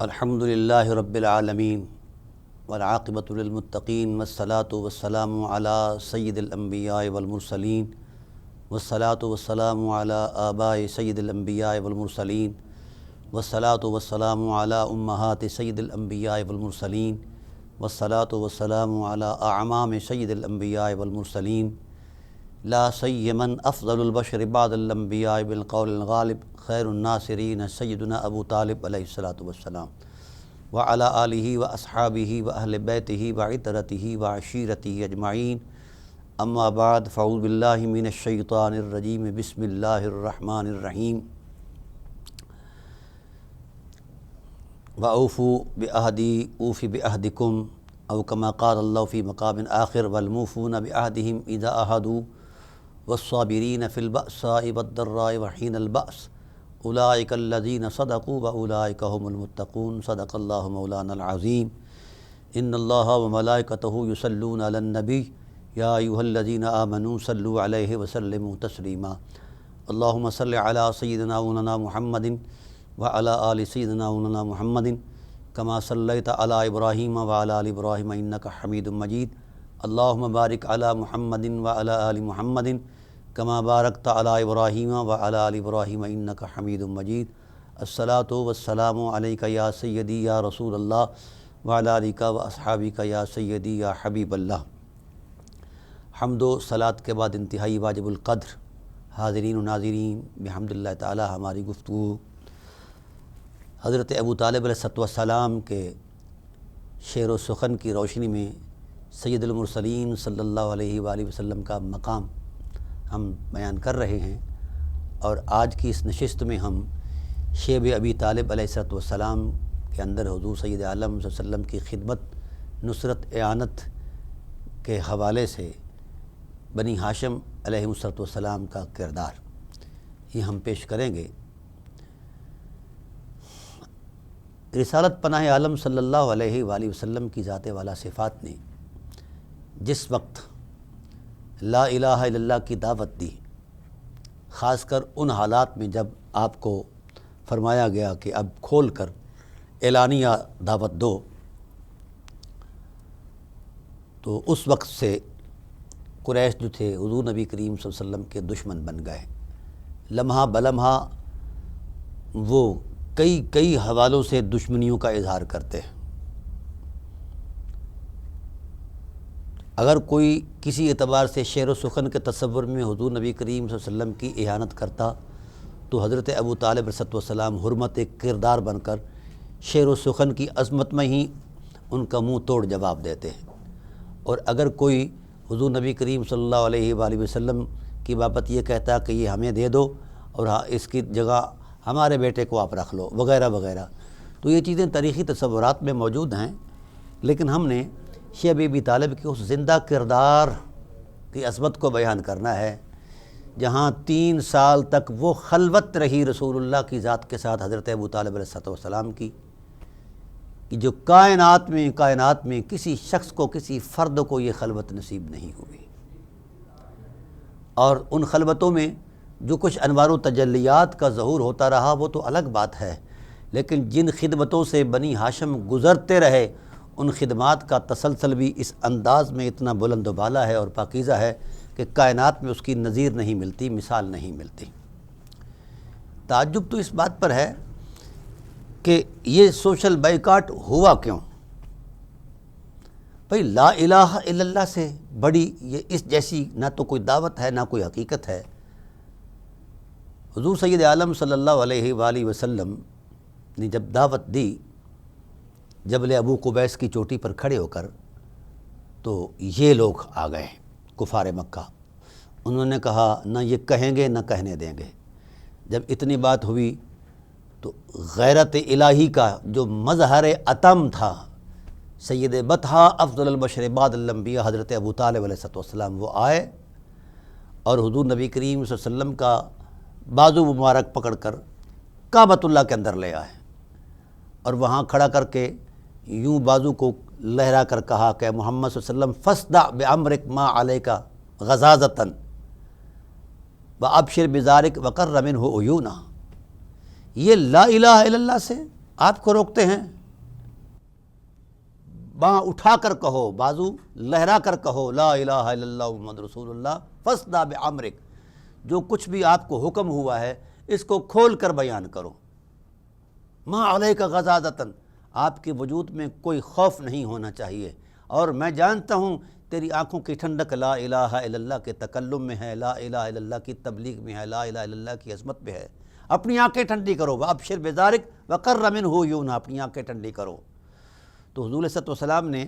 الحمدللہ رب العالمین والعاقبۃ للمتقین والصلاۃ والسلام علی سید الانبیاء والمرسلین والصلاۃ والسلام علی آباء سید الانبیاء والمرسلین والصلاۃ والسلام علی امہات سید الانبیاء والمرسلین والصلاۃ والسلام علی اعمام سید الانبیاء والمرسلین لا سیمن افضل البشر بعد الانبیاء بالقول الغالب خیر الناصرین سیدنا ابو طالب علیہ الصلاۃ والسلام وعلی آلہ واصحابہ واہل بیتہ وعطرتہ وعشیرتہ اجمعین اما بعد فاعوذ باللہ من الشیطان الرجیم بسم اللہ الرحمن الرحیم وَأَوْفُوا بِعَهْدِي أُوفِ بِعَهْدِكُمْ أو كما قال اللہ فی مقام آخر والموفون بعهدهم اذا عاهدوا والصابرین فی البأساء والضراء وحین البأس اولئک الذین صدقوا واولئک هم المتقون صدق اللہ مولانا العظیم ان اللہ وملائکتہ یصلون علی النبی یا ایھا الذین آمنوا صلوا علیہ وسلموا تسلیما اللہم صل علی سیدنا مولانا محمد وعلی آل سیدنا مولانا محمد کما صلیت علی ابراہیم وعلی آل ابراہیم انک حمید مجید اللہم بارک علی محمد وعلی آل محمد کما بارکت علی ابراہیم وعلی آل ابراہیم انک حمید مجید الصلاۃ والسلام علیک یا سیدی یا رسول اللہ وعلی آلک واصحابک یا سیدی یا حبیب اللہ۔ حمد و صلاۃ کے بعد انتہائی واجب القدر حاضرین و ناظرین، بحمد اللہ تعالی ہماری گفتگو حضرت ابو طالب علیہ السلام کے شعر و سخن کی روشنی میں سید المرسلین صلی اللہ علیہ وآلہ وسلم کا مقام ہم بیان کر رہے ہیں، اور آج کی اس نشست میں ہم شیب ابی طالب علیہ السلام کے اندر حضور سید عالم صلی اللہ علیہ وسلم کی خدمت، نصرت، اعانت کے حوالے سے بنی ہاشم علیہ السلام کا کردار یہ ہم پیش کریں گے۔ رسالت پناہ عالم صلی اللہ علیہ وآلہ وسلم کی ذات والا صفات نے جس وقت لا الہ الا اللہ کی دعوت دی، خاص کر ان حالات میں جب آپ کو فرمایا گیا کہ اب کھول کر اعلانیہ دعوت دو، تو اس وقت سے قریش جو تھے حضور نبی کریم صلی اللہ علیہ وسلم کے دشمن بن گئے۔ لمحہ بلمحہ وہ کئی حوالوں سے دشمنیوں کا اظہار کرتے ہیں۔ اگر کوئی کسی اعتبار سے شعر و سخن کے تصور میں حضور نبی کریم صلی اللہ علیہ وسلم کی اہانت کرتا، تو حضرت ابو طالب علیہ السلام حرمت ایک کردار بن کر شعر و سخن کی عظمت میں ہی ان کا منہ توڑ جواب دیتے ہیں۔ اور اگر کوئی حضور نبی کریم صلی اللہ علیہ وآلہ وسلم کی بابت یہ کہتا کہ یہ ہمیں دے دو اور اس کی جگہ ہمارے بیٹے کو آپ رکھ لو وغیرہ وغیرہ، تو یہ چیزیں تاریخی تصورات میں موجود ہیں، لیکن ہم نے شیب ابی طالب کے اس زندہ کردار کی عظمت کو بیان کرنا ہے جہاں 3 سال تک وہ خلوت رہی رسول اللہ کی ذات کے ساتھ حضرت ابو طالب علیہ السلام کی، کہ جو کائنات میں کسی شخص کو، کسی فرد کو یہ خلوت نصیب نہیں ہوئی۔ اور ان خلوتوں میں جو کچھ انوار و تجلیات کا ظہور ہوتا رہا وہ تو الگ بات ہے، لیکن جن خدمتوں سے بنی ہاشم گزرتے رہے ان خدمات کا تسلسل بھی اس انداز میں اتنا بلند و بالا ہے اور پاکیزہ ہے کہ کائنات میں اس کی نظیر نہیں ملتی، مثال نہیں ملتی۔ تعجب تو اس بات پر ہے کہ یہ سوشل بائیکاٹ ہوا کیوں؟ بھئی لا الہ الا اللہ سے بڑی یہ اس جیسی نہ تو کوئی دعوت ہے نہ کوئی حقیقت ہے۔ حضور سید عالم صلی اللہ علیہ وآلہ وسلم نے جب دعوت دی جبل ابو قبیس کی چوٹی پر کھڑے ہو کر، تو یہ لوگ آ گئے کفار مکہ، انہوں نے کہا نہ یہ کہیں گے نہ کہنے دیں گے۔ جب اتنی بات ہوئی تو غیرت الہی کا جو مظہر عتم تھا، سید بطحہ افضل البشر بعد الانبیاء حضرت ابو طالب علیہ السلام، وہ آئے اور حضور نبی کریم صلی اللہ علیہ وسلم کا بازو مبارک پکڑ کر کعبۃ اللہ کے اندر لے آئے، اور وہاں کھڑا کر کے یوں بازو کو لہرا کر کہا کہ محمد صلی اللہ علیہ وسلم فاصدع بعمرک ما علیک غضاضۃ وابشر بذارک وقر منہ عیونا۔ یہ لا الہ الا اللہ سے آپ کو روکتے ہیں، باں اٹھا کر کہو، بازو لہرا کر کہو لا الہ الا اللہ محمد رسول اللہ فاصدع بعمرک، جو کچھ بھی آپ کو حکم ہوا ہے اس کو کھول کر بیان کرو۔ ما علیک غضاضۃ، آپ کے وجود میں کوئی خوف نہیں ہونا چاہیے، اور میں جانتا ہوں تیری آنکھوں کی ٹھنڈک لا الہ الا اللہ کے تکلم میں ہے، لا الہ الا اللہ کی تبلیغ میں ہے، لا الہ الا اللہ کی عظمت میں ہے۔ اپنی آنکھیں ٹھنڈی کرو، وابشر بذالک وقر منہ یونا، اپنی آنکھیں ٹھنڈی کرو۔ تو حضور صلی اللہ علیہ وسلم نے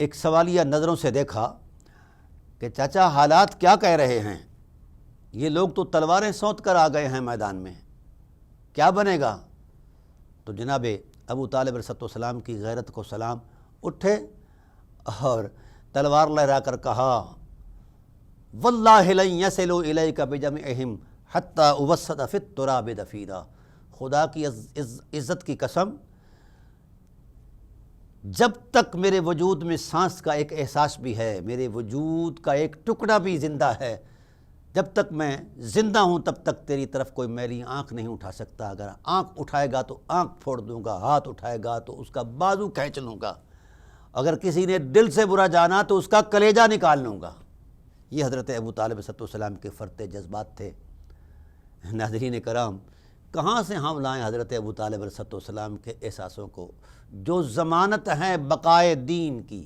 ایک سوالیہ نظروں سے دیکھا کہ چاچا حالات کیا کہہ رہے ہیں، یہ لوگ تو تلواریں سونت کر آ گئے ہیں میدان میں، کیا بنے گا؟ تو جناب ابو طالب علیہ السلام کی غیرت کو سلام، اٹھے اور تلوار لہرا کر کہا واللہ لن یصلوا الیک بجمعہم حتی اوسد فی التراب دفینا، خدا کی عزت کی قسم، جب تک میرے وجود میں سانس کا ایک احساس بھی ہے، میرے وجود کا ایک ٹکڑا بھی زندہ ہے، جب تک میں زندہ ہوں تب تک تیری طرف کوئی میری آنکھ نہیں اٹھا سکتا۔ اگر آنکھ اٹھائے گا تو آنکھ پھوڑ دوں گا، ہاتھ اٹھائے گا تو اس کا بازو کھینچ لوں گا، اگر کسی نے دل سے برا جانا تو اس کا کلیجہ نکال لوں گا۔ یہ حضرت ابو طالب علیہ السلام کے فرط جذبات تھے۔ ناظرین کرام، کہاں سے ہم لائیں حضرت ابو طالب علیہ السلام کے احساسوں کو، جو ضمانت ہیں بقائے دین کی؟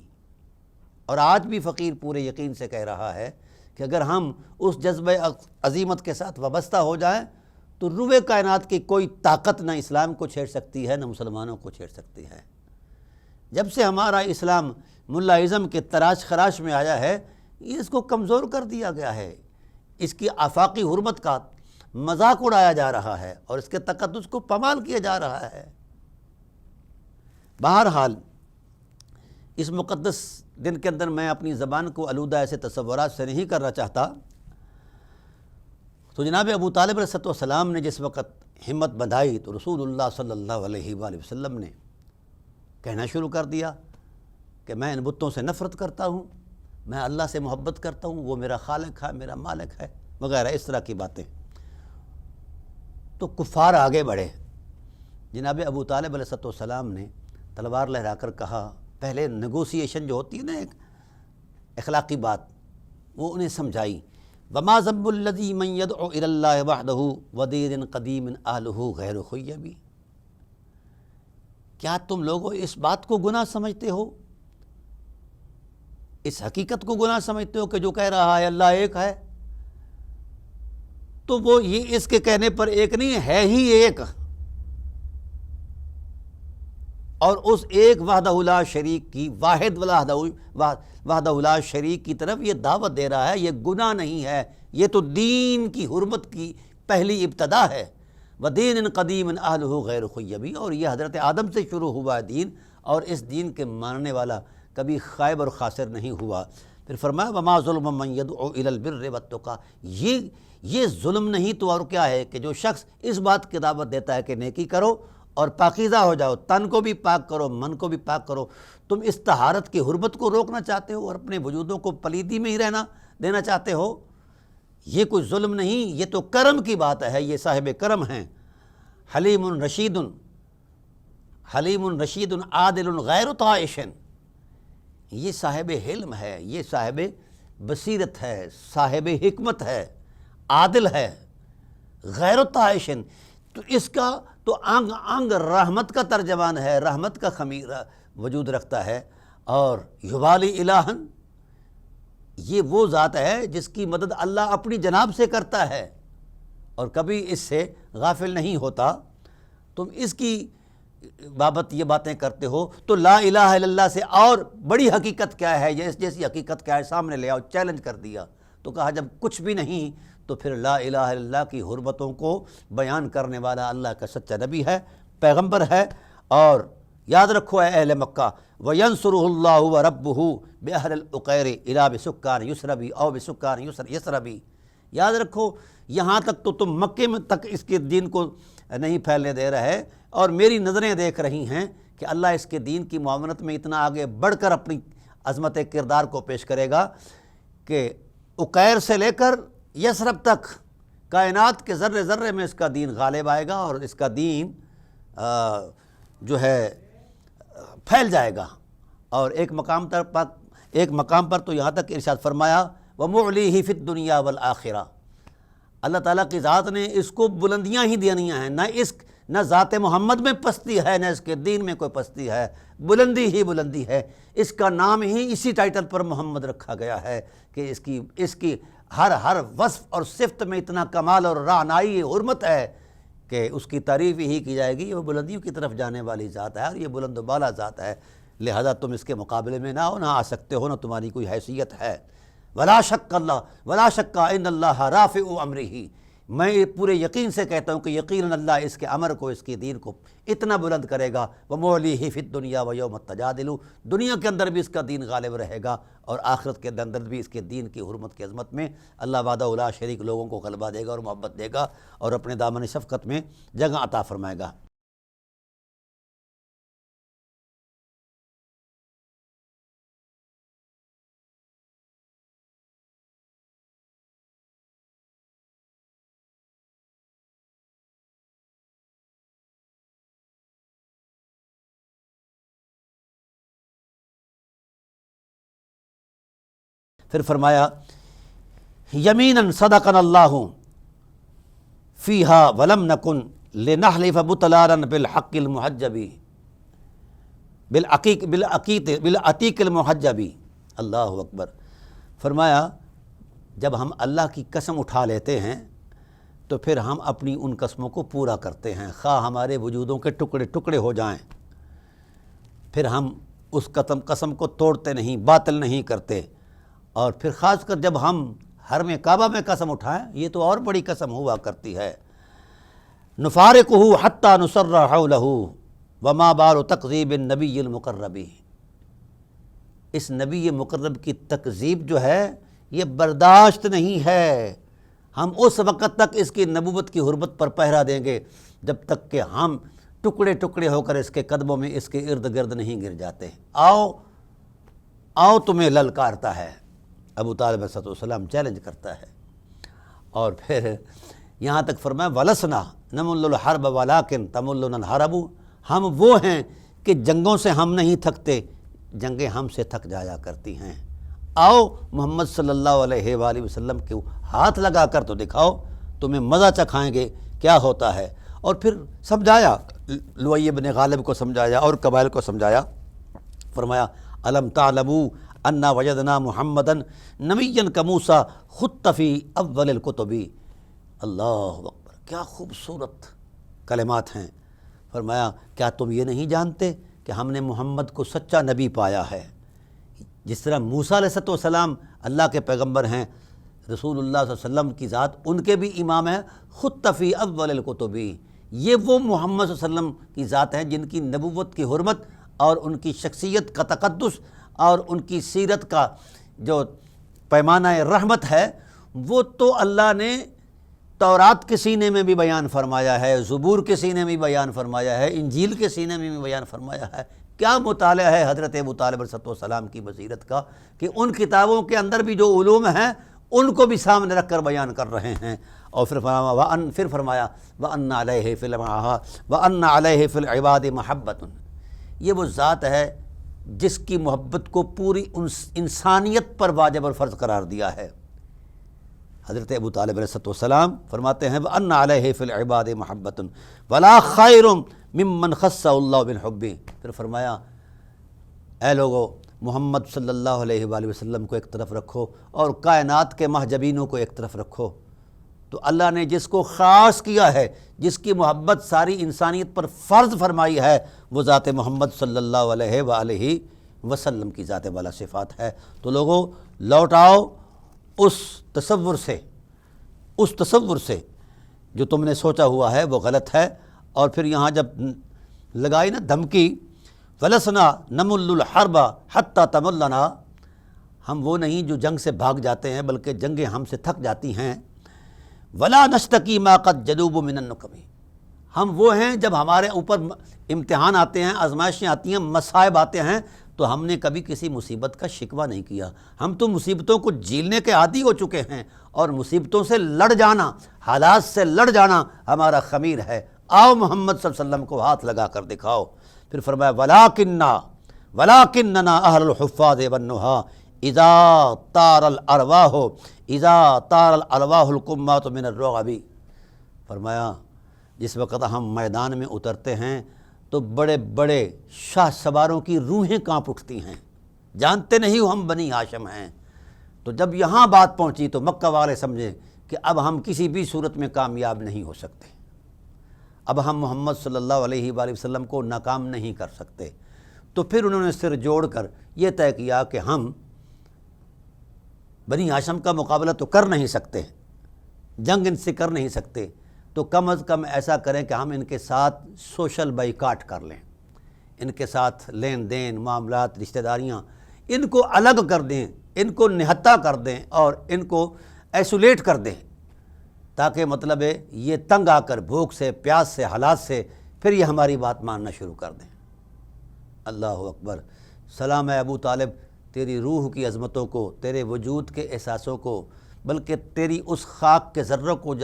اور آج بھی فقیر پورے یقین سے کہہ رہا ہے کہ اگر ہم اس جذبہ عظیمت کے ساتھ وابستہ ہو جائیں تو روئے کائنات کی کوئی طاقت نہ اسلام کو چھیڑ سکتی ہے، نہ مسلمانوں کو چھیڑ سکتی ہے۔ جب سے ہمارا اسلام ملا ازم کے تراش خراش میں آیا ہے، اس کو کمزور کر دیا گیا ہے، اس کی آفاقی حرمت کا مذاق اڑایا جا رہا ہے اور اس کے تقدس کو پامال کیا جا رہا ہے۔ بہرحال اس مقدس دن کے اندر میں اپنی زبان کو آلودہ ایسے تصورات سے نہیں کرنا چاہتا۔ تو جناب ابو طالب علیہ السلام نے جس وقت ہمت بندھائی تو رسول اللہ صلی اللہ علیہ وآلہ وسلم نے کہنا شروع کر دیا کہ میں ان بتوں سے نفرت کرتا ہوں، میں اللہ سے محبت کرتا ہوں، وہ میرا خالق ہے، میرا مالک ہے، وغیرہ اس طرح کی باتیں۔ تو کفار آگے بڑھے۔ جناب ابو طالب علیہ السلام نے تلوار لہرا کر کہا، پہلے نیگوسیشن جو ہوتی ہے نا، ایک اخلاقی بات، وہ انہیں سمجھائی۔ وما ذنب الذی من یدعو الی اللہ وحدہ ودین قدیم اہلہ غیر خیبی، کیا تم لوگوں اس بات کو گناہ سمجھتے ہو، اس حقیقت کو گناہ سمجھتے ہو کہ جو کہہ رہا ہے اللہ ایک ہے، تو وہ یہ اس کے کہنے پر ایک نہیں ہے ہی ایک، اور اس ایک وحدہ لا شریک کی، واحد وحدہ لا شریک کی طرف یہ دعوت دے رہا ہے۔ یہ گناہ نہیں ہے، یہ تو دین کی حرمت کی پہلی ابتدا ہے۔ ودین قدیم اہلہ غیر خیبی، اور یہ حضرت آدم سے شروع ہوا دین، اور اس دین کے ماننے والا کبھی خائب اور خاسر نہیں ہوا۔ پھر فرمایا وما ظلم من یدعو الی البر والتقی، یہ ظلم نہیں تو اور کیا ہے کہ جو شخص اس بات کی دعوت دیتا ہے کہ نیکی کرو اور پاکیزہ ہو جاؤ، تن کو بھی پاک کرو، من کو بھی پاک کرو۔ تم اس طہارت کی حرمت کو روکنا چاہتے ہو اور اپنے وجودوں کو پلیدی میں ہی رہنا دینا چاہتے ہو، یہ کوئی ظلم نہیں، یہ تو کرم کی بات ہے، یہ صاحب کرم ہیں۔ حلیم رشید عادل غیر طائش، یہ صاحب حلم ہے، یہ صاحب بصیرت ہے، صاحب حکمت ہے، عادل ہے، غیر طائش، تو اس کا تو انگ انگ رحمت کا ترجمان ہے، رحمت کا خمیر وجود رکھتا ہے۔ اور یوالی الہن، یہ وہ ذات ہے جس کی مدد اللہ اپنی جناب سے کرتا ہے اور کبھی اس سے غافل نہیں ہوتا۔ تم اس کی بابت یہ باتیں کرتے ہو تو لا الہ الا اللہ سے اور بڑی حقیقت کیا ہے، جیسی حقیقت کیا ہے سامنے لے آؤ، چیلنج کر دیا۔ تو کہا جب کچھ بھی نہیں تو پھر لا الہ الا اللہ کی حرمتوں کو بیان کرنے والا اللہ کا سچا نبی ہے، پیغمبر ہے۔ اور یاد رکھو اے اہل مکہ، وَيَنْصُرُهُ اللَّهُ وَرَبُّهُ بِأَهْلِ الْعُقَيْرِ إِلَىٰ بِسُكَّانِ يُسْرَبِي أَوْ بِسُكَّانِ يَسْرَبِي، یاد رکھو یہاں تک تو تم مکے میں تک اس کے دین کو نہیں پھیلنے دے رہے، اور میری نظریں دیکھ رہی ہیں کہ اللہ اس کے دین کی معاونت میں اتنا آگے بڑھ کر اپنی عظمت کردار کو پیش کرے گا کہ عقیر سے لے کر یثرب تک کائنات کے ذرے ذرے میں اس کا دین غالب آئے گا، اور اس کا دین جو ہے پھیل جائے گا۔ اور ایک مقام پر تو یہاں تک ارشاد فرمایا وَمُعْلِيهِ فِي الدُّنْيَا وَالْآخِرَةِ، اللہ تعالیٰ کی ذات نے اس کو بلندیاں ہی دینیاں ہیں، نہ ذات محمد میں پستی ہے، نہ اس کے دین میں کوئی پستی ہے، بلندی ہی بلندی ہے۔ اس کا نام ہی اسی ٹائٹل پر محمد رکھا گیا ہے کہ اس کی ہر وصف اور صفت میں اتنا کمال اور رعنائی حرمت ہے کہ اس کی تعریف ہی کی جائے گی۔ وہ بلندیوں کی طرف جانے والی ذات ہے اور یہ بلند و بالا ذات ہے، لہذا تم اس کے مقابلے میں نہ آ سکتے ہو، نہ تمہاری کوئی حیثیت ہے۔ ولا شک ان اللہ رافع امرہ، میں پورے یقین سے کہتا ہوں کہ یقیناً اللہ اس کے امر کو، اس کے دین کو اتنا بلند کرے گا۔ وَمُعْلِيهِ فِي الدُّنْيَا وَيَوْمَ التَّجَادُلُ، دنیا کے اندر بھی اس کا دین غالب رہے گا اور آخرت کے اندر بھی اس کے دین کی حرمت کی عظمت میں اللہ وحدہ لا شریک لوگوں کو غلبہ دے گا اور محبت دے گا اور اپنے دامن شفقت میں جگہ عطا فرمائے گا۔ پھر فرمایا یمیناً صدقنا اللہ فیہا ولم نکن لنحلف بطلانا بالحق المحجبی بالعتیق المحجبی۔ اللہ اکبر۔ فرمایا جب ہم اللہ کی قسم اٹھا لیتے ہیں تو پھر ہم اپنی ان قسموں کو پورا کرتے ہیں، خواہ ہمارے وجودوں کے ٹکڑے ٹکڑے ہو جائیں، پھر ہم اس قسم کو توڑتے نہیں، باطل نہیں کرتے۔ اور پھر خاص کر جب ہم حرم کعبہ میں قسم اٹھائیں، یہ تو اور بڑی قسم ہوا کرتی ہے۔ نفارقہ حتی نصر حولہ وما بال تکذیب النبی المقرب، اس نبی مقرب کی تکذیب جو ہے یہ برداشت نہیں ہے، ہم اس وقت تک اس کی نبوت کی حرمت پر پہرا دیں گے جب تک کہ ہم ٹکڑے ٹکڑے ہو کر اس کے قدموں میں اس کے ارد گرد نہیں گر جاتے۔ آؤ تمہیں للکارتا ہے، ابو طالب علیہ السلام چیلنج کرتا ہے۔ اور پھر یہاں تک فرمایا وَلَسْنَا نَمُلُّ الْحَرْبَ وَلَٰكِن تَمُلُّنَا الْحَرَبُ، ہم وہ ہیں کہ جنگوں سے ہم نہیں تھکتے، جنگیں ہم سے تھک جایا کرتی ہیں۔ آؤ محمد صلی اللہ علیہ وآلہ وسلم کے ہاتھ لگا کر تو دکھاؤ، تمہیں مزہ چکھائیں گے کیا ہوتا ہے۔ اور پھر سمجھایا، لؤی بن غالب کو سمجھایا اور قبائل کو سمجھایا۔ فرمایا الم تعلموا انا وجدنا محمدن نبیا کموسیٰ خط فی اول الکتب۔ اللہ اکبر، کیا خوبصورت کلمات ہیں۔ فرمایا کیا تم یہ نہیں جانتے کہ ہم نے محمد کو سچا نبی پایا ہے؟ جس طرح موسیٰ علیہ السلام اللہ کے پیغمبر ہیں، رسول اللہ صلی اللہ علیہ وسلم کی ذات ان کے بھی امام ہے، خط فی اول الکتب، یہ وہ محمد صلی اللہ علیہ وسلم کی ذات ہیں جن کی نبوت کی حرمت اور ان کی شخصیت کا تقدس اور ان کی سیرت کا جو پیمانہ رحمت ہے وہ تو اللہ نے تورات کے سینے میں بھی بیان فرمایا ہے، زبور کے سینے میں بھی بیان فرمایا ہے، انجیل کے سینے میں بھی بیان فرمایا ہے۔ کیا مطالعہ ہے حضرت ابو طالب علیہ السلام کی بصیرت کا کہ ان کتابوں کے اندر بھی جو علوم ہیں ان کو بھی سامنے رکھ کر بیان کر رہے ہیں۔ اور پھر فرمایا وَأَنَّ عَلَيْهِ فِي الْعِبَادِ مَحَبَّةٌ، یہ وہ ذات ہے جس کی محبت کو پوری انسانیت پر واجب اور فرض قرار دیا ہے۔ حضرت ابو طالب علیہ السلام فرماتے ہیں وَأَنَّ عَلَيْهِ فِي الْعِبَادِ مَحَبَّةٌ وَلَا خَيْرٌ مِمَّنْ خَصَّهُ اللَّهُ بِالْحُبِّ۔ پھر فرمایا اے لوگو محمد صلی اللہ علیہ وآلہ وسلم کو ایک طرف رکھو اور کائنات کے محجبینوں کو ایک طرف رکھو، تو اللہ نے جس کو خاص کیا ہے، جس کی محبت ساری انسانیت پر فرض فرمائی ہے، وہ ذات محمد صلی اللہ علیہ وآلہ وسلم کی ذات والا صفات ہے۔ تو لوگوں لوٹ آؤ اس تصور سے جو تم نے سوچا ہوا ہے وہ غلط ہے۔ اور پھر یہاں جب لگائی نا دھمکی فلسنا نمل الحرب حتی تملنا، ہم وہ نہیں جو جنگ سے بھاگ جاتے ہیں بلکہ جنگیں ہم سے تھک جاتی ہیں۔ ولا نشتکی ما قد جدوب من النقم، ہم وہ ہیں جب ہمارے اوپر امتحان آتے ہیں، آزمائشیں آتی ہیں، مصائب آتے ہیں تو ہم نے کبھی کسی مصیبت کا شکوہ نہیں کیا۔ ہم تو مصیبتوں کو جھیلنے کے عادی ہو چکے ہیں اور مصیبتوں سے لڑ جانا، حالات سے لڑ جانا ہمارا خمیر ہے، آؤ محمد صلی اللہ علیہ وسلم کو ہاتھ لگا کر دکھاؤ۔ پھر فرمایا وَلَٰكِنَّنَا أَهْلُ الْحُفَّاظِ وَالنُّهَا اذا طار الارواح القمات من الرعب۔ فرمایا جس وقت ہم میدان میں اترتے ہیں تو بڑے بڑے شاہ سواروں کی روحیں کانپ اٹھتی ہیں، جانتے نہیں ہو ہم بنی ہاشم ہیں۔ تو جب یہاں بات پہنچی تو مکہ والے سمجھے کہ اب ہم کسی بھی صورت میں کامیاب نہیں ہو سکتے، اب ہم محمد صلی اللہ علیہ وآلہ وسلم کو ناکام نہیں کر سکتے۔ تو پھر انہوں نے سر جوڑ کر یہ طے کیا کہ ہم بنی ہاشم کا مقابلہ تو کر نہیں سکتے، جنگ ان سے کر نہیں سکتے، تو کم از کم ایسا کریں کہ ہم ان کے ساتھ سوشل بائیکاٹ کر لیں، ان کے ساتھ لین دین معاملات رشتہ داریاں ان کو الگ کر دیں، ان کو نہتا کر دیں اور ان کو ایسولیٹ کر دیں، تاکہ مطلب ہے یہ تنگ آ کر بھوک سے پیاس سے حالات سے پھر یہ ہماری بات ماننا شروع کر دیں۔ اللہ اکبر۔ سلام ہے ابو طالب تیری روح کی عظمتوں کو، تیرے وجود کے احساسوں کو، بلکہ تیری اس خاک کے ذروں کو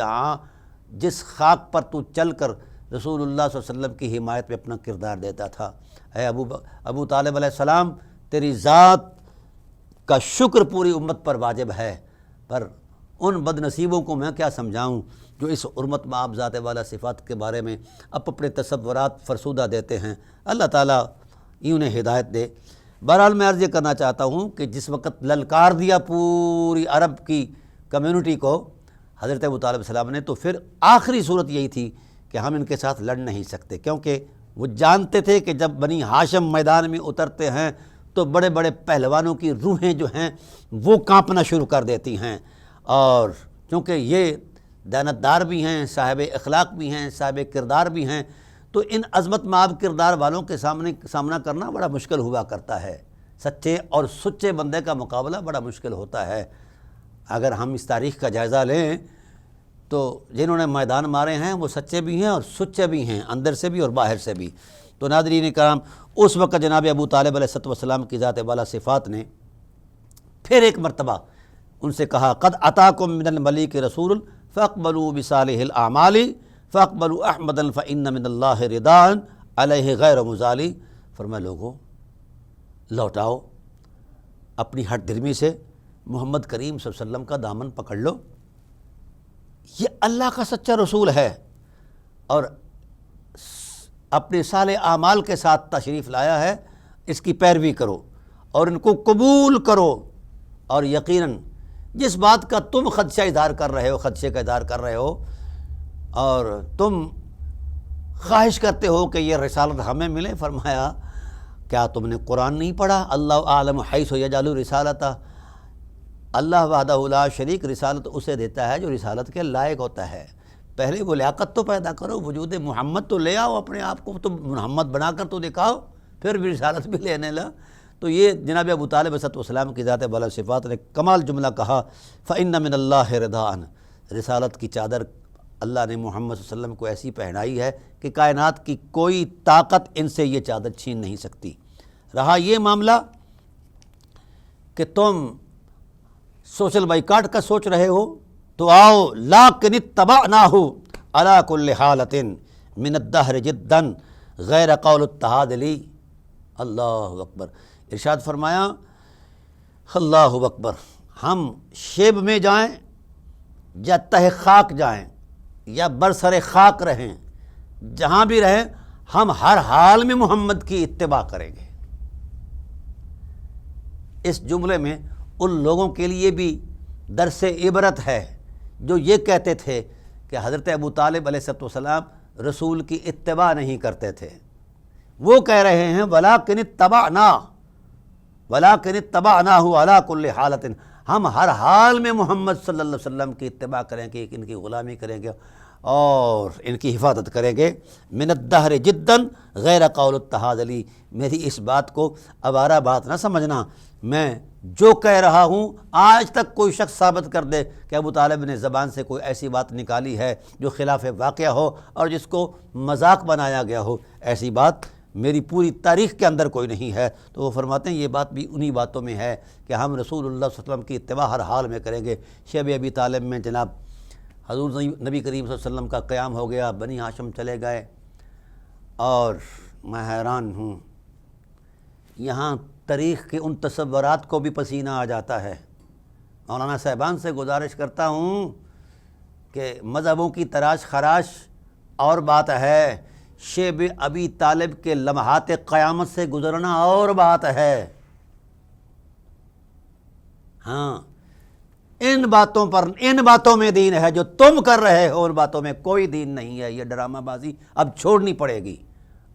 جس خاک پر تو چل کر رسول اللہ صلی اللہ علیہ وسلم کی حمایت میں اپنا کردار دیتا تھا۔ اے ابو طالب علیہ السلام، تیری ذات کا شکر پوری امت پر واجب ہے، پر ان بد نصیبوں کو میں کیا سمجھاؤں جو اس حرمت مآب ذات والا صفات کے بارے میں اپنے تصورات فرسودہ دیتے ہیں۔ اللہ تعالیٰ انہیں ہدایت دے۔ بہرحال میں عرض یہ کرنا چاہتا ہوں کہ جس وقت للکار دیا پوری عرب کی کمیونٹی کو حضرت ابو طالب السلام نے، تو پھر آخری صورت یہی تھی کہ ہم ان کے ساتھ لڑ نہیں سکتے، کیونکہ وہ جانتے تھے کہ جب بنی ہاشم میدان میں اترتے ہیں تو بڑے بڑے پہلوانوں کی روحیں جو ہیں وہ کانپنا شروع کر دیتی ہیں، اور کیونکہ یہ دیانتدار بھی ہیں، صاحب اخلاق بھی ہیں، صاحب کردار بھی ہیں، تو ان عظمت مآب کردار والوں کے سامنا کرنا بڑا مشکل ہوا کرتا ہے۔ سچے اور سچے بندے کا مقابلہ بڑا مشکل ہوتا ہے۔ اگر ہم اس تاریخ کا جائزہ لیں تو جنہوں نے میدان مارے ہیں وہ سچے بھی ہیں اور سچے بھی ہیں، اندر سے بھی اور باہر سے بھی۔ تو ناظرین کرام، اس وقت جناب ابو طالب علیہ السلام کی ذات والا صفات نے پھر ایک مرتبہ ان سے کہا قد اتاکم من الملیک رسول فاقبلوا بصالح الاعمال فاقبلوا احمدا فان من اللہ رداء علیہ غیر مزالی۔ فرمایا لوگوں لوٹاؤ اپنی ہٹ دھرمی سے، محمد کریم صلی اللہ علیہ وسلم کا دامن پکڑ لو، یہ اللہ کا سچا رسول ہے اور اپنے صالح اعمال کے ساتھ تشریف لایا ہے، اس کی پیروی کرو اور ان کو قبول کرو، اور یقیناً جس بات کا تم خدشہ اظہار کر رہے ہو، خدشے کا اظہار کر رہے ہو اور تم خواہش کرتے ہو کہ یہ رسالت ہمیں ملے، فرمایا کیا تم نے قرآن نہیں پڑھا؟ اللہ اعلم حیث یجعل رسالتہ، اللہ وحدہ لا شریک رسالت اسے دیتا ہے جو رسالت کے لائق ہوتا ہے۔ پہلے وہ لیاقت تو پیدا کرو، وجود محمد تو لے آؤ، اپنے آپ کو تو محمد بنا کر تو دکھاؤ، پھر بھی رسالت بھی لینے لگا۔ تو یہ جناب ابو طالب علیہ السلام کی ذات والا صفات نے کمال جملہ کہا فَإِنَّ مِنَ اللَّهِ رِضَاءً، رسالت کی چادر اللہ نے محمد صلی اللہ علیہ وسلم کو ایسی پہنائی ہے کہ کائنات کی کوئی طاقت ان سے یہ چادر چھین نہیں سکتی۔ رہا یہ معاملہ کہ تم سوشل بائیکاٹ کا سوچ رہے ہو تو آؤ لَٰكِنِ اتَّبَعْنَاهُ عَلَىٰ كُلِّ حَالَةٍ مِنَ الدَّهْرِ جِدًّا غَيْرَ قَوْلِ التَّحَادِلِ۔ اللہ اکبر۔ ارشاد فرمایا اللہ اکبر، ہم شیب میں جائیں یا تہ خاک جائیں یا برسر خاک رہیں، جہاں بھی رہیں ہم ہر حال میں محمد کی اتباع کریں گے۔ اس جملے میں ان لوگوں کے لیے بھی درس عبرت ہے جو یہ کہتے تھے کہ حضرت ابو طالب علیہ السلام رسول کی اتباع نہیں کرتے تھے۔ وہ کہہ رہے ہیں وَلَٰكِنِ اتَّبَعْنَاهُ عَلَىٰ كُلِّ حَالَةٍ، ہم ہر حال میں محمد صلی اللہ علیہ وسلم کی اتباع کریں گے، ان کی غلامی کریں گے اور ان کی حفاظت کریں گے۔ مِنَ الدَّهْرِ جِدًّا غَيْرَ قَوْلِ التَّحَادِلِ، میری اس بات کو آوارہ بات نہ سمجھنا، میں جو کہہ رہا ہوں آج تک کوئی شخص ثابت کر دے کہ ابو طالب نے زبان سے کوئی ایسی بات نکالی ہے جو خلاف واقعہ ہو اور جس کو مذاق بنایا گیا ہو، ایسی بات میری پوری تاریخ کے اندر کوئی نہیں ہے۔ تو وہ فرماتے ہیں یہ بات بھی انہی باتوں میں ہے کہ ہم رسول اللہ صلی اللہ علیہ وسلم کی اتباع ہر حال میں کریں گے۔ شیب ابی طالب میں جناب حضور نبی کریم صلی اللہ علیہ وسلم کا قیام ہو گیا، بنی ہاشم چلے گئے، اور میں حیران ہوں، یہاں تاریخ کے ان تصورات کو بھی پسینہ آ جاتا ہے۔ مولانا صاحبان سے گزارش کرتا ہوں کہ مذہبوں کی تراش خراش اور بات ہے، شیب ابی طالب کے لمحات قیامت سے گزرنا اور بات ہے۔ ہاں، ان باتوں میں دین ہے، جو تم کر رہے ہو ان باتوں میں کوئی دین نہیں ہے۔ یہ ڈرامہ بازی اب چھوڑنی پڑے گی۔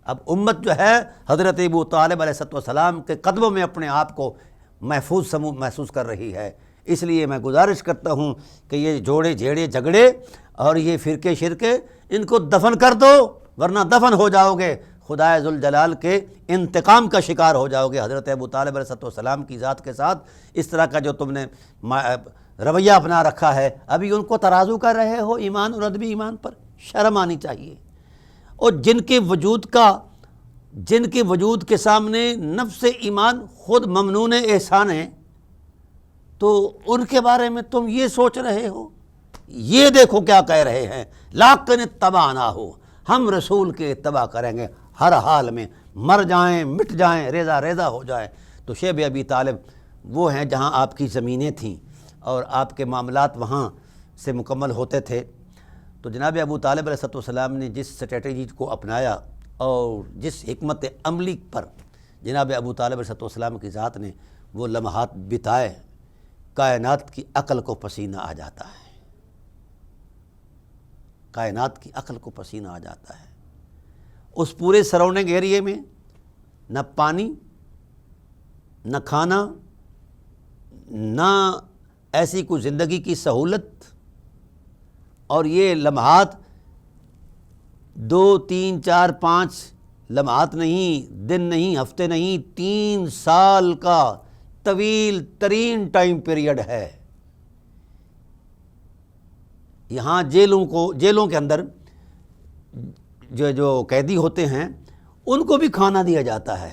اب امت جو ہے حضرت ابو طالب علیہ السلام کے قدموں میں اپنے آپ کو محسوس کر رہی ہے۔ اس لیے میں گزارش کرتا ہوں کہ یہ جوڑے جھیڑے جھگڑے اور یہ فرقے شرکے ان کو دفن کر دو، ورنہ دفن ہو جاؤ گے، خدائے ذوالجلال کے انتقام کا شکار ہو جاؤ گے۔ حضرت ابو طالب علیہ السلام کی ذات کے ساتھ اس طرح کا جو تم نے رویہ اپنا رکھا ہے، ابھی ان کو ترازو کر رہے ہو ایمان اور ادبی ایمان پر، شرم آنی چاہیے۔ اور جن کے وجود کے سامنے نفس ایمان خود ممنون احسان ہے، تو ان کے بارے میں تم یہ سوچ رہے ہو۔ یہ دیکھو کیا کہہ رہے ہیں، لاکن اتباع نہ ہو، ہم رسول کے اتباع کریں گے ہر حال میں، مر جائیں مٹ جائیں ریزہ ریزہ ہو جائیں۔ تو شیب ابی طالب وہ ہیں جہاں آپ کی زمینیں تھیں اور آپ کے معاملات وہاں سے مکمل ہوتے تھے۔ تو جناب ابو طالب علیہ السلام نے جس اسٹریٹجی کو اپنایا اور جس حکمت عملی پر جناب ابو طالب علیہ السلام کی ذات نے وہ لمحات بتائے، کائنات کی عقل کو پسینہ آ جاتا ہے۔ کائنات کی عقل کو پسینہ آ جاتا ہے۔ اس پورے سراؤنڈنگ ایریے میں نہ پانی، نہ کھانا، نہ ایسی کوئی زندگی کی سہولت، اور یہ لمحات 2 3 4 5 لمحات نہیں، دن نہیں، ہفتے نہیں، 3 سال کا طویل ترین ٹائم پیریڈ ہے۔ یہاں جیلوں کے اندر جو قیدی ہوتے ہیں ان کو بھی کھانا دیا جاتا ہے۔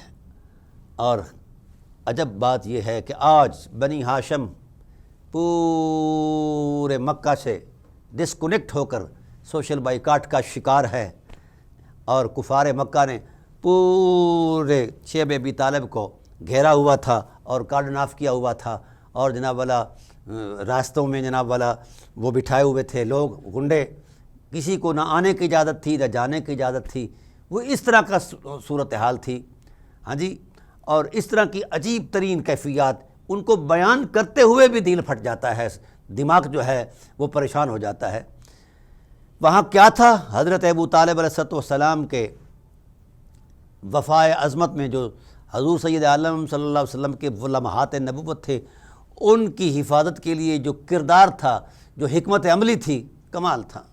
اور عجب بات یہ ہے کہ آج بنی ہاشم پورے مکہ سے ڈسکنیکٹ ہو کر سوشل بائیکاٹ کا شکار ہے، اور کفار مکہ نے پورے شیب ابی طالب کو گھیرا ہوا تھا اور کارڈن آف کیا ہوا تھا، اور جناب والا راستوں میں جناب والا وہ بٹھائے ہوئے تھے لوگ گنڈے، کسی کو نہ آنے کی اجازت تھی نہ جانے کی اجازت تھی۔ وہ اس طرح کا صورتحال تھی، ہاں جی، اور اس طرح کی عجیب ترین کیفیات ان کو بیان کرتے ہوئے بھی دل پھٹ جاتا ہے، دماغ جو ہے وہ پریشان ہو جاتا ہے۔ وہاں کیا تھا؟ حضرت ابو طالب علیہ السلام کے وفائے عظمت میں جو حضور سید عالم صلی اللہ علیہ وسلم کے وہ لمحات نبوت تھے، ان کی حفاظت کے لیے جو کردار تھا، جو حکمت عملی تھی، کمال تھا۔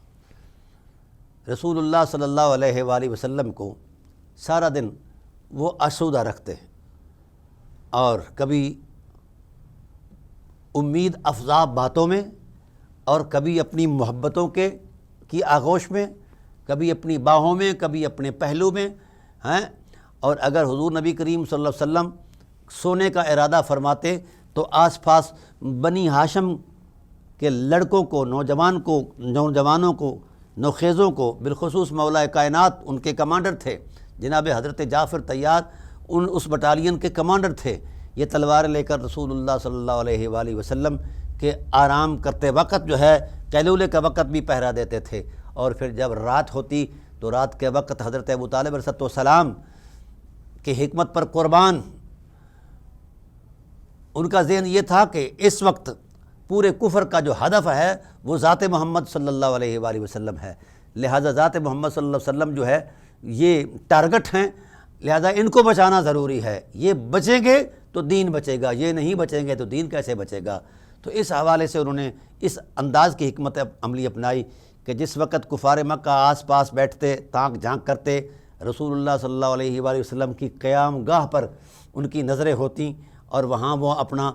رسول اللہ صلی اللہ علیہ وآلہ وسلم کو سارا دن وہ آسودہ رکھتے، اور کبھی امید افزا باتوں میں، اور کبھی اپنی محبتوں کی آغوش میں، کبھی اپنی باہوں میں، کبھی اپنے پہلو میں ہیں۔ اور اگر حضور نبی کریم صلی اللہ علیہ وسلم سونے کا ارادہ فرماتے تو آس پاس بنی ہاشم کے لڑکوں کو، نوجوانوں کو، نوخیزوں کو، بالخصوص مولا کائنات ان کے کمانڈر تھے جناب حضرت جعفر طیار، اس بٹالین کے کمانڈر تھے، یہ تلوار لے کر رسول اللہ صلی اللہ علیہ وآلہ وسلم کے آرام کرتے وقت جو ہے قیلولے کا وقت بھی پہرا دیتے تھے، اور پھر جب رات ہوتی تو رات کے وقت حضرت ابو طالب علیہ السلام کی حکمت پر قربان ان کا ذہن یہ تھا کہ اس وقت پورے کفر کا جو ہدف ہے وہ ذات محمد صلی اللہ علیہ وآلہ وسلم ہے، لہذا ذات محمد صلی اللہ علیہ وسلم جو ہے یہ ٹارگٹ ہیں، لہذا ان کو بچانا ضروری ہے۔ یہ بچیں گے تو دین بچے گا، یہ نہیں بچیں گے تو دین کیسے بچے گا؟ تو اس حوالے سے انہوں نے اس انداز کی حکمت عملی اپنائی کہ جس وقت کفار مکہ آس پاس بیٹھتے، تانک جھانک کرتے، رسول اللہ صلی اللہ علیہ وآلہ وسلم کی قیام گاہ پر ان کی نظریں ہوتیں، اور وہاں وہ اپنا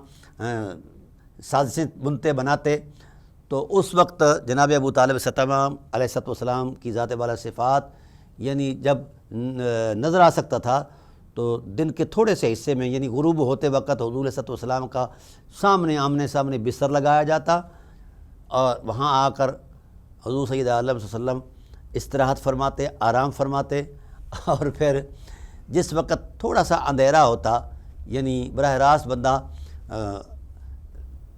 سازشیں بنتے بناتے، تو اس وقت جناب ابو طالب علیہ السلام کی ذات والا صفات یعنی جب نظر آ سکتا تھا تو دن کے تھوڑے سے حصے میں، یعنی غروب ہوتے وقت حضور علیہ السلام کا آمنے سامنے بستر لگایا جاتا، اور وہاں آ کر حضور سید عالم صلی اللہ علیہ وسلم استراحت فرماتے، آرام فرماتے، اور پھر جس وقت تھوڑا سا اندھیرا ہوتا، یعنی براہ راست بندہ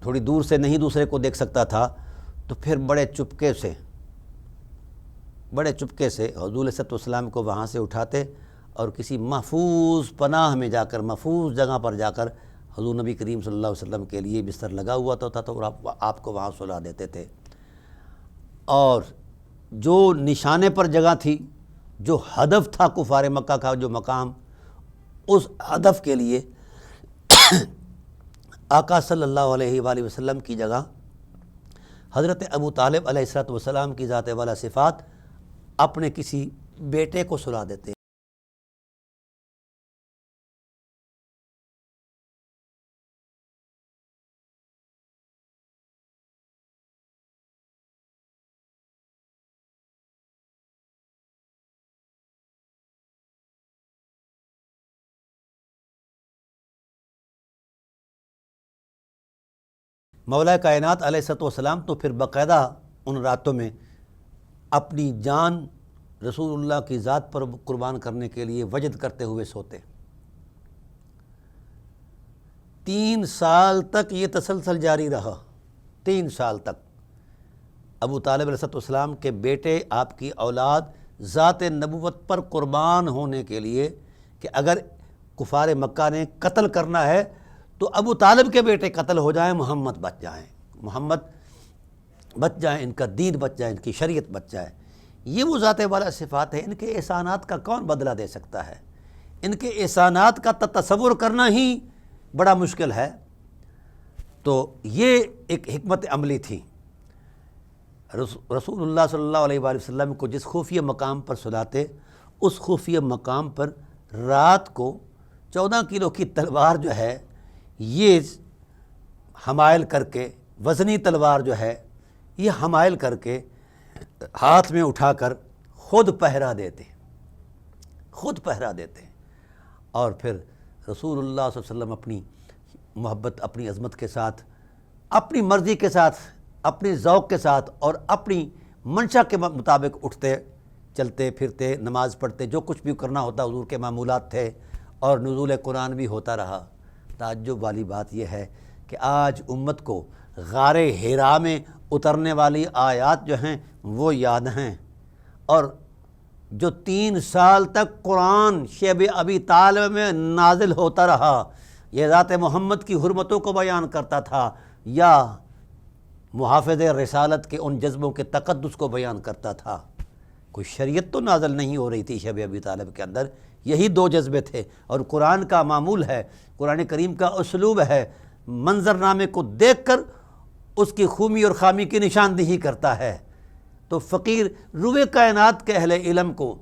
تھوڑی دور سے نہیں دوسرے کو دیکھ سکتا تھا، تو پھر بڑے چپکے سے حضور علیہ السلام کو وہاں سے اٹھاتے اور کسی محفوظ پناہ میں جا کر، محفوظ جگہ پر جا کر حضور نبی کریم صلی اللہ علیہ وسلم کے لیے بستر لگا ہوا تھا تو آپ کو وہاں سلا دیتے تھے۔ اور جو نشانے پر جگہ تھی، جو ہدف تھا کفار مکہ کا، جو مقام، اس ہدف کے لیے آقا صلی اللہ علیہ وآلہ وسلم کی جگہ حضرت ابو طالب علیہ السلام کی ذات والا صفات اپنے کسی بیٹے کو سلا دیتے۔ مولا کائنات علیہ السلام تو پھر باقاعدہ ان راتوں میں اپنی جان رسول اللہ کی ذات پر قربان کرنے کے لیے وجد کرتے ہوئے سوتے۔ 3 سال تک یہ تسلسل جاری رہا، 3 سال تک ابو طالب علیہ السلام کے بیٹے، آپ کی اولاد ذات نبوت پر قربان ہونے کے لیے کہ اگر کفار مکہ نے قتل کرنا ہے تو ابو طالب کے بیٹے قتل ہو جائیں، محمد بچ جائیں، ان کا دین بچ جائے، ان کی شریعت بچ جائے۔ یہ وہ ذات والا صفات ہے، ان کے احسانات کا کون بدلہ دے سکتا ہے؟ ان کے احسانات کا تصور کرنا ہی بڑا مشکل ہے۔ تو یہ ایک حکمت عملی تھی۔ رسول اللہ صلی اللہ علیہ وآلہ وسلم کو جس خفیہ مقام پر سلاتے، اس خفیہ مقام پر رات کو 14 کلو کی تلوار جو ہے یہ حمائل کر کے، وزنی تلوار جو ہے یہ حمائل کر کے ہاتھ میں اٹھا کر خود پہرا دیتے، اور پھر رسول اللہ صلی اللہ علیہ وسلم اپنی محبت، اپنی عظمت کے ساتھ، اپنی مرضی کے ساتھ، اپنی ذوق کے ساتھ اور اپنی منشا کے مطابق اٹھتے، چلتے پھرتے، نماز پڑھتے، جو کچھ بھی کرنا ہوتا حضور کے معمولات تھے، اور نزول قرآن بھی ہوتا رہا۔ تعجب والی بات یہ ہے کہ آج امت کو غار حرا میں اترنے والی آیات جو ہیں وہ یاد ہیں، اور جو 3 سال تک قرآن شیب ابی طالب میں نازل ہوتا رہا، یہ ذات محمد کی حرمتوں کو بیان کرتا تھا یا محافظ رسالت کے ان جذبوں کے تقدس کو بیان کرتا تھا۔ کوئی شریعت تو نازل نہیں ہو رہی تھی شیب ابی طالب کے اندر، یہی 2 جذبے تھے۔ اور قرآن کا معمول ہے، قرآن کریم کا اسلوب ہے، منظرنامے کو دیکھ کر اس کی خوبی اور خامی کی نشاندہی کرتا ہے۔ تو فقیر روح کائنات کے اہل علم کو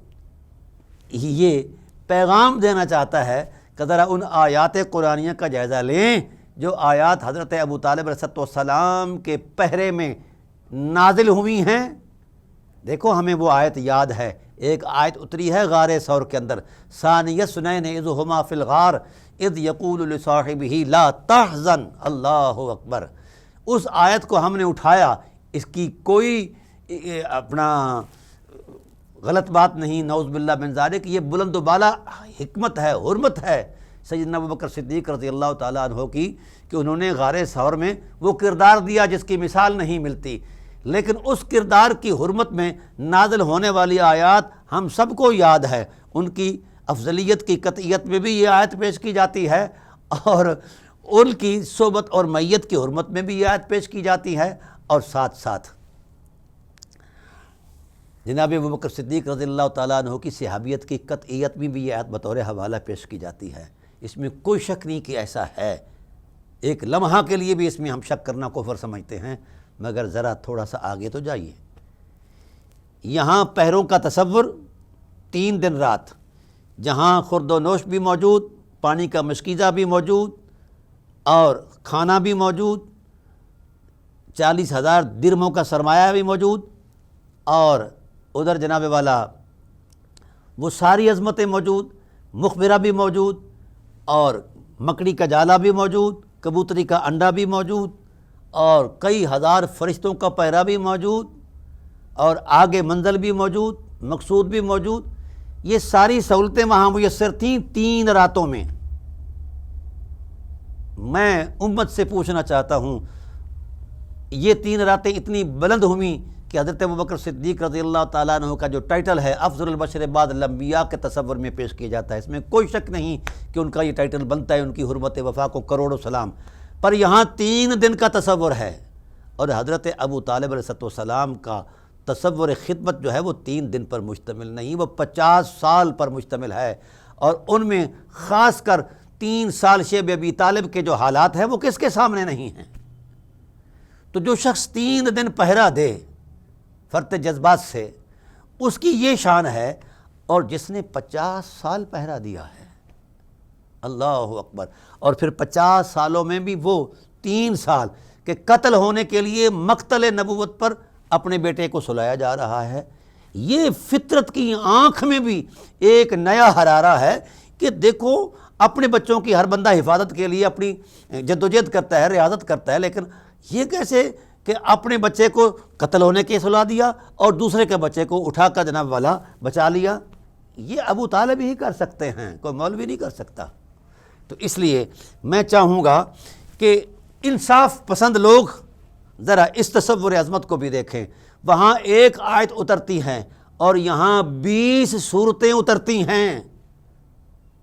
یہ پیغام دینا چاہتا ہے کہ ذرا ان آیات قرآنیہ کا جائزہ لیں جو آیات حضرت ابو طالب علیہ السلام کے پہرے میں نازل ہوئی ہیں۔ دیکھو ہمیں وہ آیت یاد ہے، ایک آیت اتری ہے غار ثور کے اندر، ثانی اثنین اذ ہما فی الغار اذ یقول لصاحبہ لا تحزن، اللہ اکبر۔ اس آیت کو ہم نے اٹھایا، اس کی کوئی اپنا غلط بات نہیں، نعوذ باللہ من ذالک، یہ بلند و بالا حکمت ہے، حرمت ہے سیدنا ابوبکر صدیق رضی اللہ تعالیٰ عنہ کی، کہ انہوں نے غار ثور میں وہ کردار دیا جس کی مثال نہیں ملتی۔ لیکن اس کردار کی حرمت میں نازل ہونے والی آیات ہم سب کو یاد ہے، ان کی افضلیت کی قطعیت میں بھی یہ آیت پیش کی جاتی ہے، اور ان کی صحبت اور میت کی حرمت میں بھی یہ آیت پیش کی جاتی ہے، اور ساتھ ساتھ جناب ابوبکر صدیق رضی اللہ تعالیٰ عنہ کی صحابیت کی قطعیت میں بھی یہ آیت بطور حوالہ پیش کی جاتی ہے۔ اس میں کوئی شک نہیں کہ ایسا ہے، ایک لمحہ کے لیے بھی اس میں ہم شک کرنا کفر سمجھتے ہیں، مگر ذرا تھوڑا سا آگے تو جائیے۔ یہاں پہروں کا تصور 3 دن رات، جہاں خورد و نوش بھی موجود، پانی کا مشکیزہ بھی موجود، اور کھانا بھی موجود، 40,000 درہموں کا سرمایہ بھی موجود، اور ادھر جناب والا وہ ساری عظمتیں موجود، مخبرہ بھی موجود، اور مکڑی کا جالا بھی موجود، کبوتری کا انڈا بھی موجود، اور کئی ہزار فرشتوں کا پہرا بھی موجود، اور آگے منزل بھی موجود، مقصود بھی موجود، یہ ساری سہولتیں وہاں میسر تھیں 3 راتوں میں۔ میں امت سے پوچھنا چاہتا ہوں، یہ 3 راتیں اتنی بلند ہوئیں کہ حضرت ابوبکر صدیق رضی اللہ تعالیٰ عنہ کا جو ٹائٹل ہے افضل البشر بعد الانبیاء کے تصور میں پیش کیا جاتا ہے، اس میں کوئی شک نہیں کہ ان کا یہ ٹائٹل بنتا ہے، ان کی حرمت وفا کو کروڑوں سلام، پر یہاں 3 دن کا تصور ہے، اور حضرت ابو طالب علیہ السلام کا تصور خدمت جو ہے وہ 3 دن پر مشتمل نہیں، وہ 50 سال پر مشتمل ہے، اور ان میں خاص کر 3 سال شیب ابی طالب کے جو حالات ہیں وہ کس کے سامنے نہیں ہیں۔ تو جو شخص 3 دن پہرا دے فرط جذبات سے، اس کی یہ شان ہے، اور جس نے 50 سال پہرا دیا ہے، اللہ اکبر، اور پھر 50 سالوں میں بھی وہ 3 سال کہ قتل ہونے کے لیے مقتل نبوت پر اپنے بیٹے کو سلایا جا رہا ہے، یہ فطرت کی آنکھ میں بھی ایک نیا حرارہ ہے کہ دیکھو اپنے بچوں کی ہر بندہ حفاظت کے لیے اپنی جدوجہد کرتا ہے، ریاضت کرتا ہے، لیکن یہ کیسے کہ اپنے بچے کو قتل ہونے کے سلا دیا اور دوسرے کے بچے کو اٹھا کر جناب والا بچا لیا۔ یہ ابو طالب ہی کر سکتے ہیں، کوئی مولوی نہیں کر سکتا۔ تو اس لیے میں چاہوں گا کہ انصاف پسند لوگ ذرا اس تصور عظمت کو بھی دیکھیں، وہاں ایک آیت اترتی ہیں اور یہاں 20 صورتیں اترتی ہیں،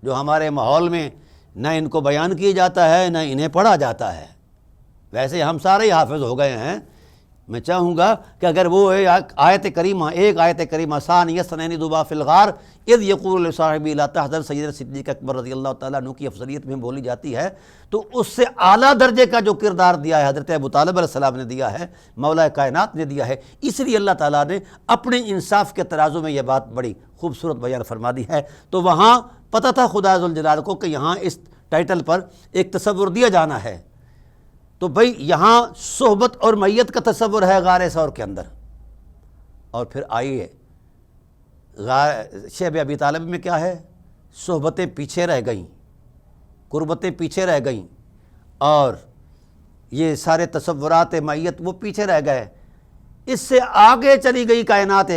جو ہمارے ماحول میں نہ ان کو بیان کیا جاتا ہے نہ انہیں پڑھا جاتا ہے۔ ویسے ہم سارے ہی حافظ ہو گئے ہیں، میں چاہوں گا کہ اگر وہ آیت کریمہ، ایک آیت کریمہ ثانی اثنین ذوبا فی الغار اذ یقول لصاحبہ لا تحزن سیدنا صدیق اکبر رضی اللہ تعالیٰ عنہ کی افضلیت میں بولی جاتی ہے، تو اس سے اعلیٰ درجے کا جو کردار دیا ہے حضرت ابو طالب علیہ السلام نے دیا ہے، مولا کائنات نے دیا ہے، اس لیے اللہ تعالیٰ نے اپنے انصاف کے ترازو میں یہ بات بڑی خوبصورت بیان فرما دی ہے۔ تو وہاں پتہ تھا خدا ذوالجلال کو کہ یہاں اس ٹائٹل پر ایک تصور دیا جانا ہے، تو بھئی یہاں صحبت اور میت کا تصور ہے غار ثور کے اندر، اور پھر آئیے شیب ابی طالب میں کیا ہے، صحبتیں پیچھے رہ گئیں، قربتیں پیچھے رہ گئیں، اور یہ سارے تصورات میت وہ پیچھے رہ گئے۔ اس سے آگے چلی گئی کائنات،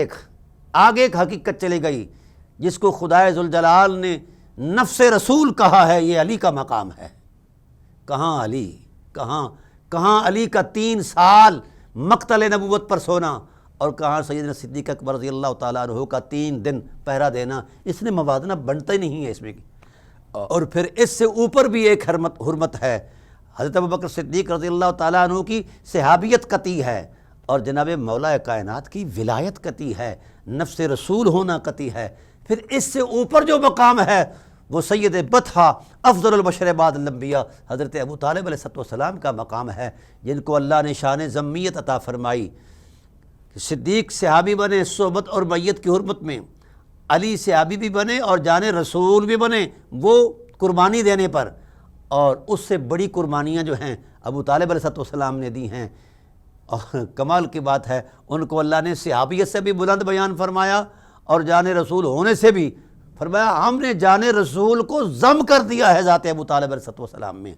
آگے ایک حقیقت چلی گئی جس کو خدائے ذوالجلال نے نفس رسول کہا ہے، یہ علی کا مقام ہے۔ کہاں علی، کہاں علی کا 3 سال مقتل نبوت پر سونا، اور کہاں سیدنا صدیق اکبر رضی اللہ تعالیٰ عنہ کا 3 دن پہرا دینا، اس نے موازنہ بنتا ہی نہیں ہے اس میں۔ اور پھر اس سے اوپر بھی ایک حرمت ہے، حضرت ابوبکر صدیق رضی اللہ تعالیٰ عنہ کی صحابیت قطعی ہے، اور جناب مولا کائنات کی ولایت قطعی ہے، نفس رسول ہونا قطعی ہے۔ پھر اس سے اوپر جو مقام ہے وہ سید بطحہ افضل البشر بعد الانبیاء حضرت ابو طالب علیہ السلام کا مقام ہے، جن کو اللہ نے شان ضمیت عطا فرمائی۔ صدیق صحابی بنے صحبت اور میت کی حرمت میں، علی صحابی بھی بنے اور جان رسول بھی بنے وہ قربانی دینے پر، اور اس سے بڑی قربانیاں جو ہیں ابو طالب علیہ السلام نے دی ہیں، اور کمال کی بات ہے ان کو اللہ نے صحابیت سے بھی بلند بیان فرمایا اور جان رسول ہونے سے بھی فرمایا ہم نے جان رسول کو ضم کر دیا ہے ذات ابو طالب علیہ السلام میں۔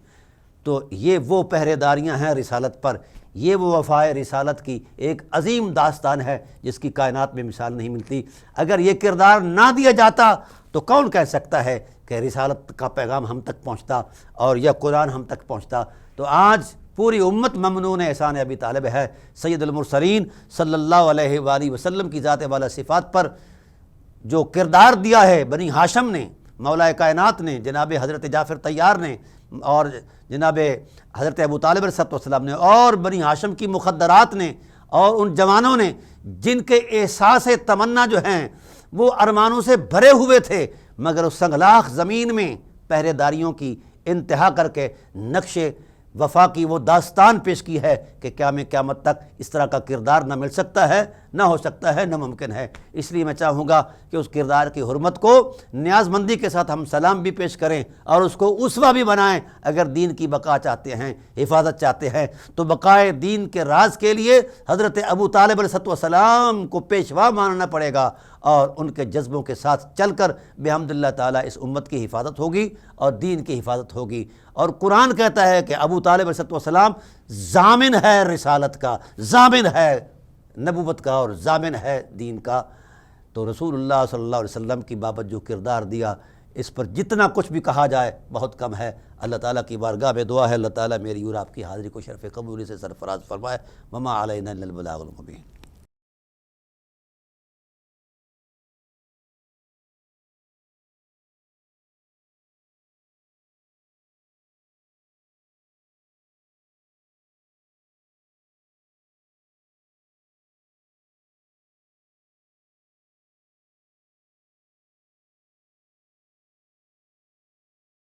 تو یہ وہ پہرے داریاں ہیں رسالت پر، یہ وہ وفائے رسالت کی ایک عظیم داستان ہے جس کی کائنات میں مثال نہیں ملتی۔ اگر یہ کردار نہ دیا جاتا تو کون کہہ سکتا ہے کہ رسالت کا پیغام ہم تک پہنچتا اور یا قرآن ہم تک پہنچتا۔ تو آج پوری امت ممنون احسان ابی طالب ہے، سید المرسلین صلی اللہ علیہ وآلہ وسلم کی ذات والا صفات پر جو کردار دیا ہے بنی ہاشم نے، مولا کائنات نے، جناب حضرت جعفر طیار نے، اور جناب حضرت ابو طالب علیہ السلام نے، اور بنی ہاشم کی مخدرات نے، اور ان جوانوں نے جن کے احساس تمنا جو ہیں وہ ارمانوں سے بھرے ہوئے تھے، مگر اس سنگلاخ زمین میں پہرے داریوں کی انتہا کر کے نقش وفا کی وہ داستان پیش کی ہے کہ قیامت تک اس طرح کا کردار نہ مل سکتا ہے، نہ ہو سکتا ہے، نہ ممکن ہے۔ اس لیے میں چاہوں گا کہ اس کردار کی حرمت کو نیاز مندی کے ساتھ ہم سلام بھی پیش کریں اور اس کو اسوہ بھی بنائیں۔ اگر دین کی بقا چاہتے ہیں، حفاظت چاہتے ہیں، تو بقائے دین کے راز کے لیے حضرت ابو طالب علیہ السلام کو پیشوا ماننا پڑے گا، اور ان کے جذبوں کے ساتھ چل کر بحمد اللہ تعالیٰ اس امت کی حفاظت ہوگی اور دین کی حفاظت ہوگی۔ اور قرآن کہتا ہے کہ ابو طالب علیہ السلام ضامن ہے رسالت کا، ضامن ہے نبوت کا اور ضامن ہے دین کا، تو رسول اللہ صلی اللہ علیہ وسلم کی بابت جو کردار دیا، اس پر جتنا کچھ بھی کہا جائے بہت کم ہے۔ اللہ تعالیٰ کی بارگاہ میں دعا ہے اللہ تعالیٰ میری اور آپ کی حاضری کو شرف قبولی سے سرفراز فرمائے۔ وما علینا الا البلاغ المبین۔